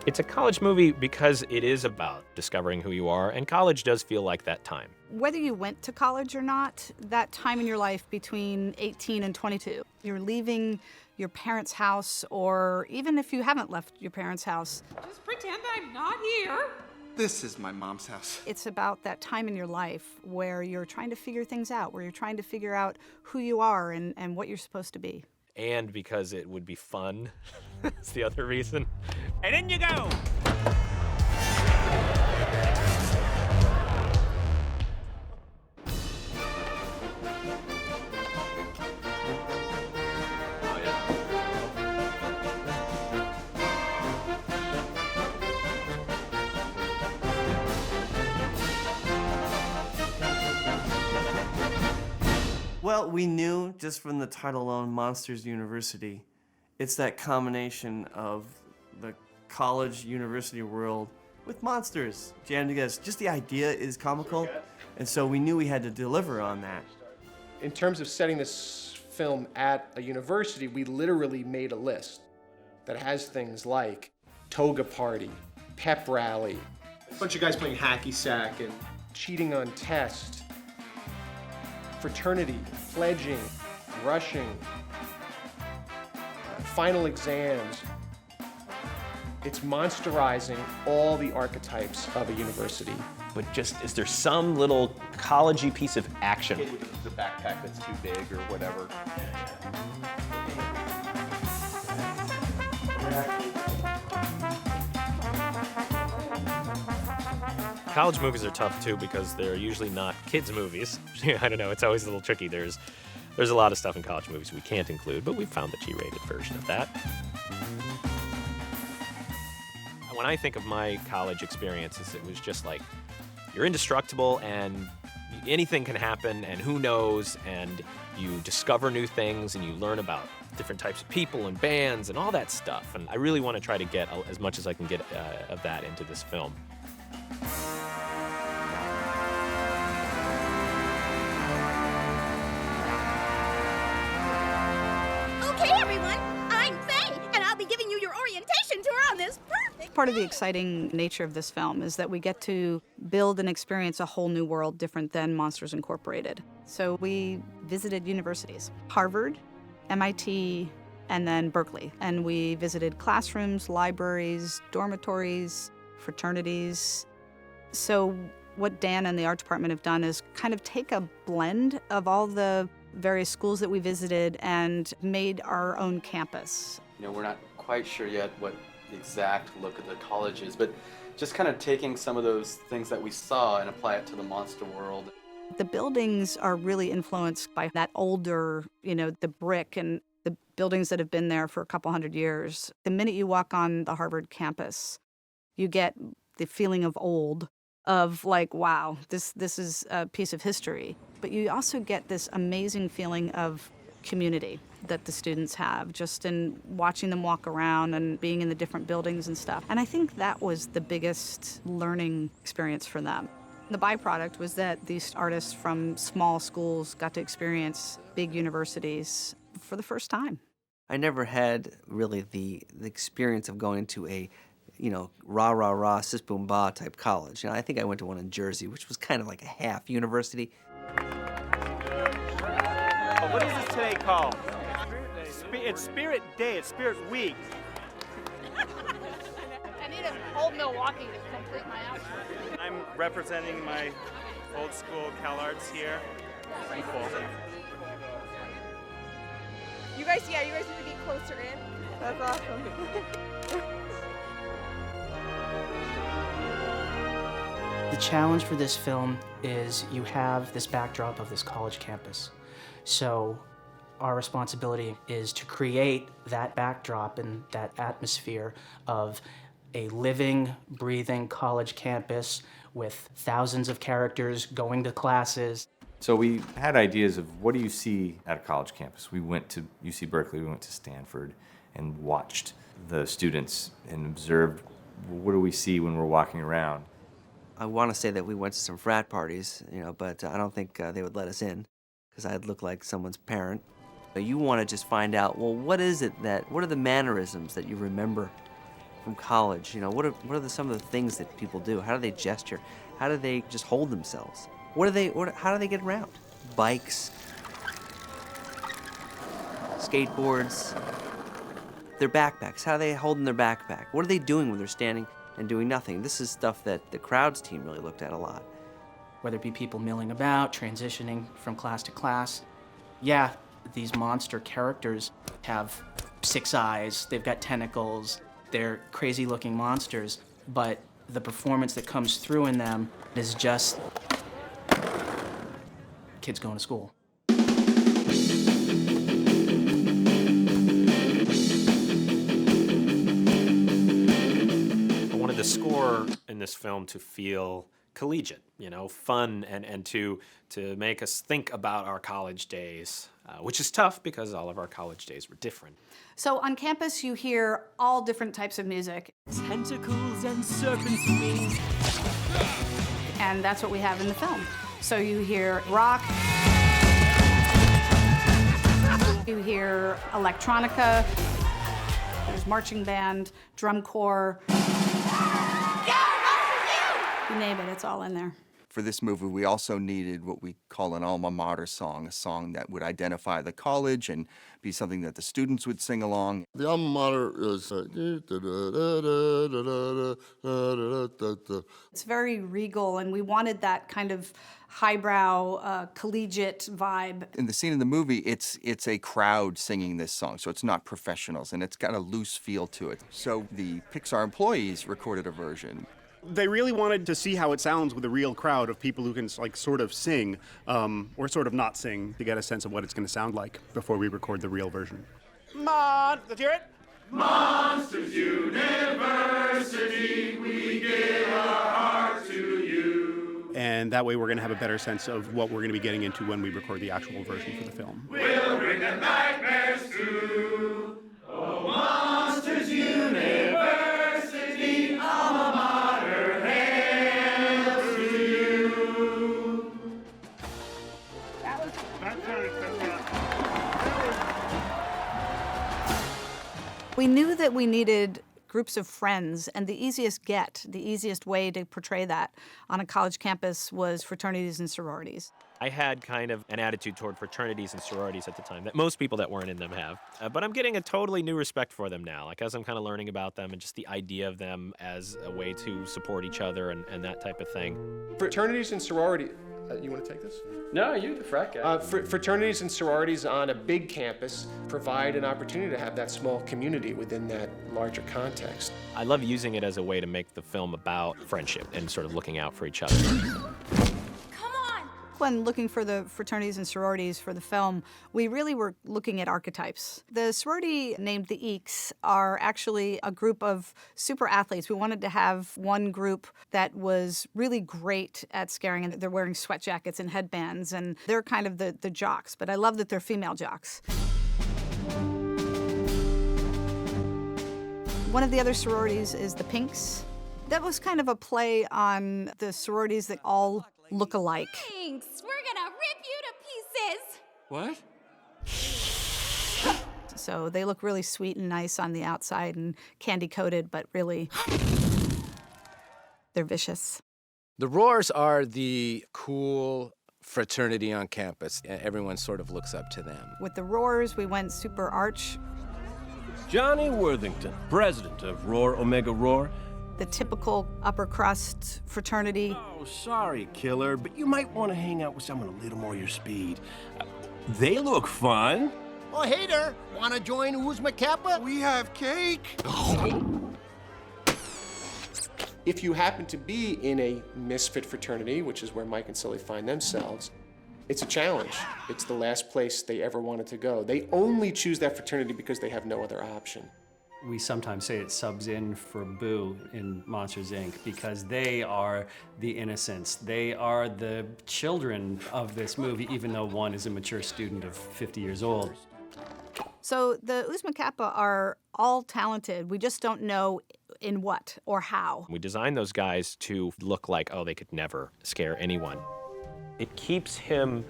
It's a college movie because it is about discovering who you are, and college does feel like that time. Whether you went to college or not, that time in your life between 18 and 22, you're leaving your parents' house, or even if you haven't left your parents' house. Just pretend I'm not here. This is my mom's house. It's about that time in your life where you're trying to figure things out, where you're trying to figure out who you are and what you're supposed to be. And because it would be fun. That's the other reason. And in you go! Well, we knew just from the title alone, Monsters University, it's that combination of the college university world with monsters jammed together. Just the idea is comical, and so we knew we had to deliver on that. In terms of setting this film at a university, we literally made a list that has things like toga party, pep rally, A bunch of guys playing hacky sack and cheating on test, fraternity, pledging, rushing, final exams. It's monsterizing all the archetypes of a university. But just, is there some little college-y piece of action? the backpack that's too big or whatever. College movies are tough too because they're usually not kids' movies. I don't know, it's always a little tricky. There's a lot of stuff in college movies we can't include, but we found the G-rated version of that. When I think of my college experiences, it was just like, you're indestructible and anything can happen and who knows, and you discover new things and you learn about different types of people and bands and all that stuff. And I really want to try to get as much as I can get of that into this film. Okay, everyone, I'm Faye, and I'll be giving you your orientation tour on this perfect Part of the exciting nature of this film is that we get to build and experience a whole new world different than Monsters Incorporated. So we visited universities, Harvard, MIT, and then Berkeley. And we visited classrooms, libraries, dormitories, fraternities. So what Dan and the art department have done is kind of take a blend of all the various schools that we visited and made our own campus. You know, we're not quite sure yet what the exact look of the college is, but just kind of taking some of those things that we saw and apply it to the monster world. The buildings are really influenced by that older, the brick and the buildings that have been there for a couple hundred years. The minute you walk on the Harvard campus, you get the feeling of old, of like, wow, this is a piece of history. But you also get this amazing feeling of community that the students have just in watching them walk around and being in the different buildings and stuff. And I think that was the biggest learning experience for them. The byproduct was that these artists from small schools got to experience big universities for the first time. I never had really the experience of going to a, rah, rah, rah, sis, boom, bah type college. I think I went to one in Jersey, which was kind of like a half university. What is this today called? It's Spirit Day, it's Spirit Week. I need a whole Milwaukee to complete my outfit. I'm representing my old school Cal Arts here. Pretty cool. You guys need to be closer in. That's awesome. The challenge for this film is you have this backdrop of this college campus. So our responsibility is to create that backdrop and that atmosphere of a living, breathing college campus with thousands of characters going to classes. So we had ideas of what do you see at a college campus. We went to UC Berkeley, we went to Stanford, and watched the students and observed what do we see when we're walking around. I want to say that we went to some frat parties, but I don't think they would let us in because I'd look like someone's parent. You want to just find out, well, what are the mannerisms that you remember from college. What are some of the things that people do? How do they gesture? How do they just hold themselves? How do they get around? Bikes, skateboards, their backpacks. How are they holding their backpack? What are they doing when they're standing and doing nothing? This is stuff that the crowds team really looked at a lot. Whether it be people milling about, transitioning from class to class. Yeah, these monster characters have 6 eyes, they've got tentacles, they're crazy looking monsters, but the performance that comes through in them is just kids going to school. I wanted the score in this film to feel collegiate, fun, and to make us think about our college days, which is tough because all of our college days were different. So on campus, you hear all different types of music. Tentacles and serpents' wings. And that's what we have in the film. So you hear rock, you hear electronica, there's marching band, drum corps. You name it, it's all in there. For this movie, we also needed what we call an alma mater song, a song that would identify the college and be something that the students would sing along. The alma mater is... It's very regal, and we wanted that kind of highbrow, collegiate vibe. In the scene in the movie, it's a crowd singing this song, so it's not professionals, and it's got a loose feel to it. So the Pixar employees recorded a version. They really wanted to see how it sounds with a real crowd of people who can sort of sing or sort of not sing to get a sense of what it's going to sound like before we record the real version. Let's hear it. Monsters University, we give our heart to you. And that way we're going to have a better sense of what we're going to be getting into when we record the actual version for the film. We'll bring the nightmares true. Oh, Monsters University, alma mater, hail to you. That was We knew that we needed groups of friends, and the easiest way to portray that on a college campus was fraternities and sororities. I had kind of an attitude toward fraternities and sororities at the time that most people that weren't in them have. But I'm getting a totally new respect for them now, as I'm kind of learning about them and just the idea of them as a way to support each other and that type of thing. Fraternities and sororities. You want to take this? No, you, the frat guy. Fraternities and sororities on a big campus provide an opportunity to have that small community within that larger context. I love using it as a way to make the film about friendship and sort of looking out for each other. When looking for the fraternities and sororities for the film, we really were looking at archetypes. The sorority named the Eeks are actually a group of super athletes. We wanted to have one group that was really great at scaring, and they're wearing sweat jackets and headbands, and they're kind of the jocks, but I love that they're female jocks. One of the other sororities is the Pinks. That was kind of a play on the sororities that all look alike. Thanks. We're gonna rip you to pieces. What? So they look really sweet and nice on the outside and candy-coated, but really, they're vicious. The Roars are the cool fraternity on campus. Everyone sort of looks up to them. With the Roars, we went super arch. Johnny Worthington, president of Roar Omega Roar. The typical upper crust fraternity. Oh, sorry, killer, but you might want to hang out with someone a little more your speed. They look fun. Oh, hey there. Want to join Uzma Kappa? We have cake. If you happen to be in a misfit fraternity, which is where Mike and Sully find themselves, it's a challenge. It's the last place they ever wanted to go. They only choose that fraternity because they have no other option. We sometimes say it subs in for Boo in Monsters, Inc. because they are the innocents. They are the children of this movie, even though one is a mature student of 50 years old. So the Uzma Kappa are all talented. We just don't know in what or how. We designed those guys to look like, oh, they could never scare anyone. It keeps him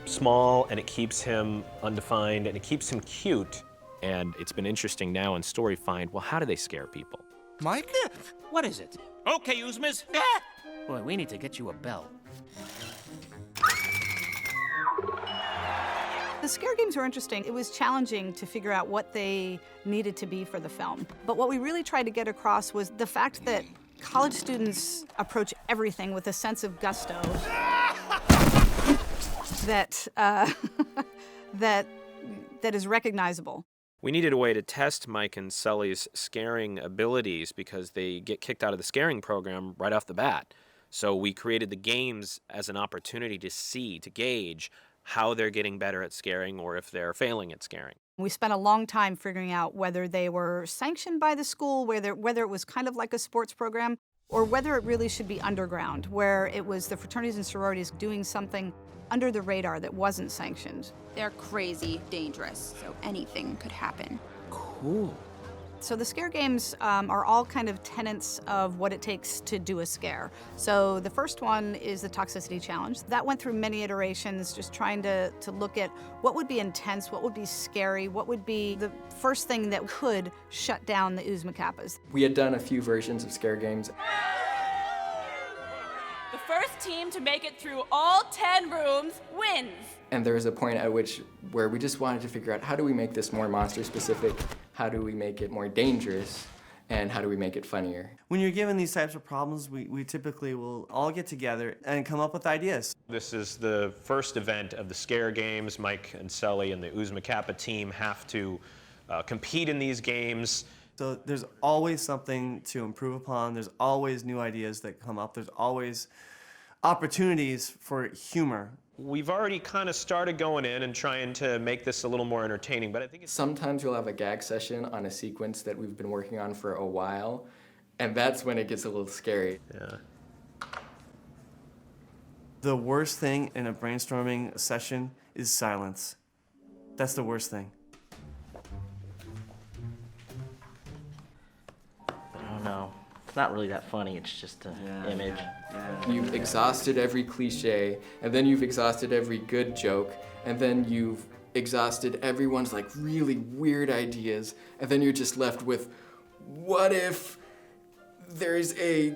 small, and it keeps him undefined, and it keeps him cute. And it's been interesting now in Story find, well, how do they scare people? Mike? What is it? Okay, Uzmas. Boy, we need to get you a bell. The scare games were interesting. It was challenging to figure out what they needed to be for the film. But what we really tried to get across was the fact that college students approach everything with a sense of gusto that, that is recognizable. We needed a way to test Mike and Sully's scaring abilities because they get kicked out of the scaring program right off the bat. So we created the games as an opportunity to see, to gauge how they're getting better at scaring or if they're failing at scaring. We spent a long time figuring out whether they were sanctioned by the school, whether it was kind of like a sports program, or whether it really should be underground, where it was the fraternities and sororities doing something under the radar that wasn't sanctioned. They're crazy dangerous, so anything could happen. Cool. So the scare games are all kind of tenets of what it takes to do a scare. So the first one is the toxicity challenge. That went through many iterations, just trying to look at what would be intense, what would be scary, what would be the first thing that could shut down the Uzma Kappas. We had done a few versions of scare games. The first team to make it through all 10 rooms wins. And there was a point at where we just wanted to figure out how do we make this more monster specific, how do we make it more dangerous, and how do we make it funnier. When you're given these types of problems, we typically will all get together and come up with ideas. This is the first event of the scare games. Mike and Sully and the Uzma Kappa team have to compete in these games. So there's always something to improve upon. There's always new ideas that come up. There's always opportunities for humor. We've already kind of started going in and trying to make this a little more entertaining, but I think Sometimes we'll have a gag session on a sequence that we've been working on for a while, and that's when it gets a little scary. Yeah. The worst thing in a brainstorming session is silence. That's the worst thing. I don't know. It's not really that funny, it's just an image. You've exhausted every cliche, and then you've exhausted every good joke, and then you've exhausted everyone's like really weird ideas, and then you're just left with, what if there's a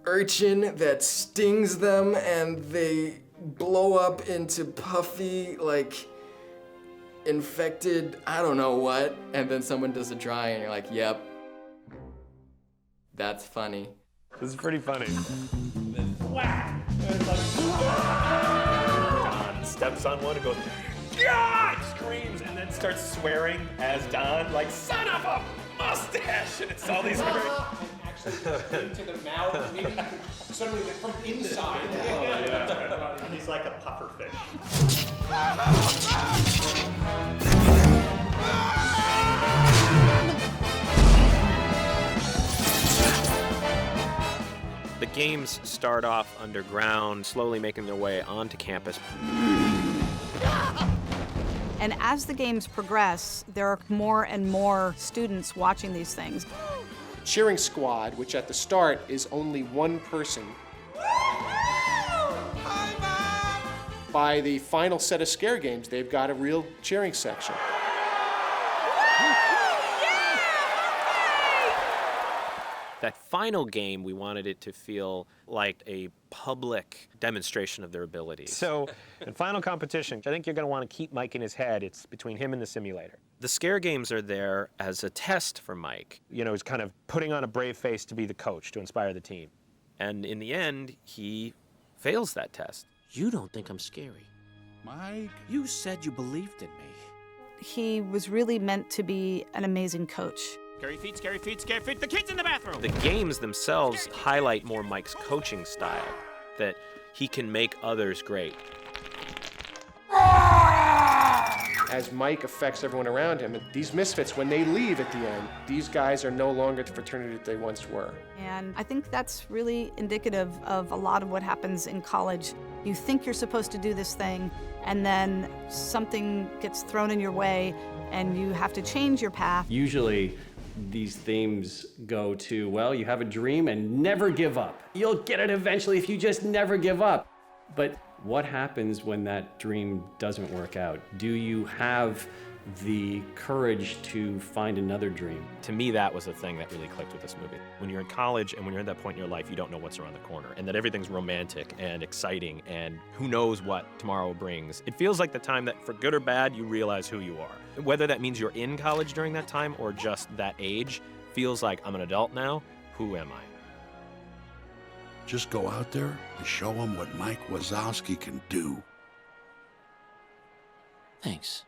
urchin that stings them and they blow up into puffy, like, infected, I don't know what, and then someone does a drawing and you're like, yep, that's funny. This is pretty funny. Whack! Don steps on one and goes, God! Screams and then starts swearing as Don, like, son of a mustache! And it's all these very... Actually, into the mouth, maybe suddenly from inside. He's like a puffer fish. The games start off underground, slowly making their way onto campus. And as the games progress, there are more and more students watching these things. Cheering squad, which at the start is only one person. By the final set of scare games, they've got a real cheering section. That final game, we wanted it to feel like a public demonstration of their abilities. So, in final competition, I think you're going to want to keep Mike in his head. It's between him and the simulator. The scare games are there as a test for Mike. You know, he's kind of putting on a brave face to be the coach, to inspire the team. And in the end, he fails that test. You don't think I'm scary. Mike? You said you believed in me. He was really meant to be an amazing coach. Scary feet, scary feet, scary feet. The kid's in the bathroom. The games themselves highlight more Mike's coaching style, that he can make others great. As Mike affects everyone around him, these misfits, when they leave at the end, these guys are no longer the fraternity that they once were. And I think that's really indicative of a lot of what happens in college. You think you're supposed to do this thing, and then something gets thrown in your way, and you have to change your path. Usually, these themes go to, well, you have a dream and never give up. You'll get it eventually if you just never give up. But what happens when that dream doesn't work out? Do you have the courage to find another dream. To me, that was the thing that really clicked with this movie. When you're in college and when you're at that point in your life, you don't know what's around the corner, and that everything's romantic and exciting, and who knows what tomorrow brings. It feels like the time that, for good or bad, you realize who you are. Whether that means you're in college during that time or just that age, feels like I'm an adult now. Who am I? Just go out there and show them what Mike Wazowski can do. Thanks.